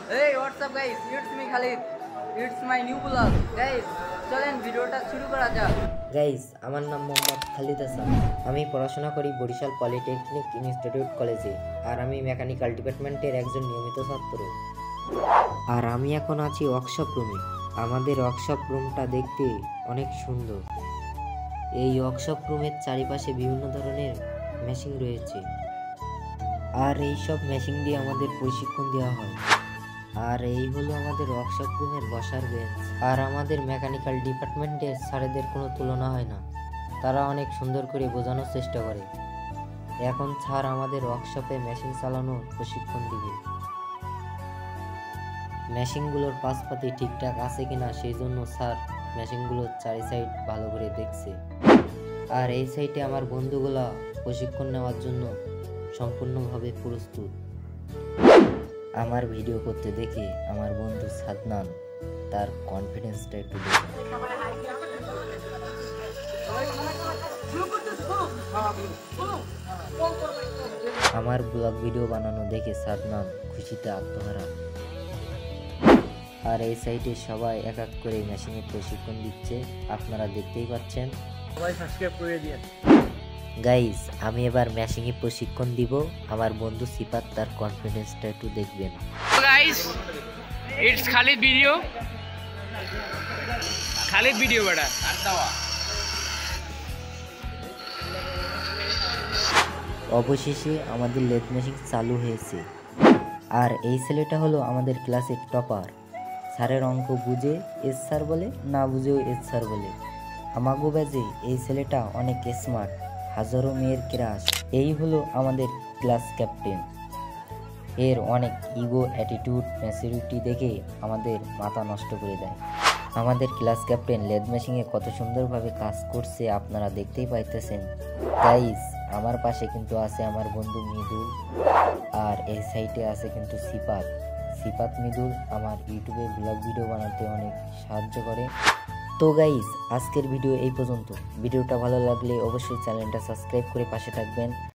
Hey, what's up guys? It's me Khalid. It's my new vlog. Guys, চলেন ভিডিওটা শুরু করা যাক। গাইস, আমার নাম মোহাম্মদ খালিদ হাসান। আমি পড়াশোনা করি বরিশাল পলিটেকনিক ইনস্টিটিউট কলেজে। আর আমি মেকানিক্যাল ডিপার্টমেন্টের একজন নিয়মিত ছাত্র। আর আমি এখন আছি ওয়ার্কশপ রুমে। আমাদের ওয়ার্কশপ রুমটা দেখতে অনেক সুন্দর। এই ওয়ার্কশপ রুমের চারিপাশে বিভিন্ন ধরনের মেশিন রয়েছে। আর এই সব মেশিন দিয়ে আমাদের প্রশিক্ষণ দেওয়া হয়। আর এই হলো আমাদের ওয়ার্কশপ রুমের বসার বেঞ্চ। আর আমাদের মেকানিক্যাল ডিপার্টমেন্টের স্যারেদের কোনো তুলনা হয় না। তারা অনেক সুন্দর করে বোঝানোর চেষ্টা করে। এখন স্যার আমাদের ওয়ার্কশপে মেশিন চালানোর প্রশিক্ষণ দিবে। মেশিনগুলোর পাশপাতি ঠিকঠাক আছে কিনা সেই জন্য স্যার মেশিনগুলোর চারি সাইড ভালো করে দেখছে। আর এই সাইডে আমার বন্ধুগুলা প্রশিক্ষণ নেওয়ার জন্য সম্পূর্ণভাবে প্রস্তুত। আমার ভিডিও করতে দেখে আমার বন্ধু সাদনান তার কনফিডেন্সটা একটু দেখে। আমার ব্লগ ভিডিও বানানো দেখে সাদনান খুশিতে আত্মহারা। আর এই সাইডে সবাই এক এক করে মেশিনে প্রশিক্ষণ দিচ্ছে, আপনারা দেখতেই পাচ্ছেন। সবাই সাবস্ক্রাইব করে দিন। গাইজ, আমি এবার মেশিনে প্রশিক্ষণ দিব। আমার বন্ধু সিফাত তার কনফিডেন্সটা একটু দেখবেন। Guys, it's Khalid video. Khalid video বেটা। অবশেষে আমাদের লেদ মেশিন চালু হয়েছে। আর এই ছেলেটা হলো আমাদের ক্লাসের টপার। স্যারের অঙ্ক বুঝে এস স্যার বলে, না বুঝেও এস স্যার বলে। আমাগো ব্যাজে এই ছেলেটা অনেক স্মার্ট, হাজারো মেয়ের ক্রাশ। এই হলো আমাদের ক্লাস ক্যাপ্টেন। এর অনেক ইগো, অ্যাটিটিউড, ম্যাচুরিটি দেখে আমাদের মাথা নষ্ট করে দেয়। আমাদের ক্লাস ক্যাপ্টেন লেদ মেশিনে কত সুন্দরভাবে কাজ করছে আপনারা দেখতেই পাইতেছেন। গাইস, আমার পাশে কিন্তু আছে আমার বন্ধু মৃদুল। আর এই সাইডে আছে কিন্তু সিফাত মৃদুল আমার ইউটিউবে ব্লগ ভিডিও বানাতে অনেক সাহায্য করে। তো গাইস, আজকের ভিডিও এই পর্যন্ত। ভিডিওটা ভালো লাগলে অবশ্যই চ্যানেলটা সাবস্ক্রাইব করে পাশে থাকবেন।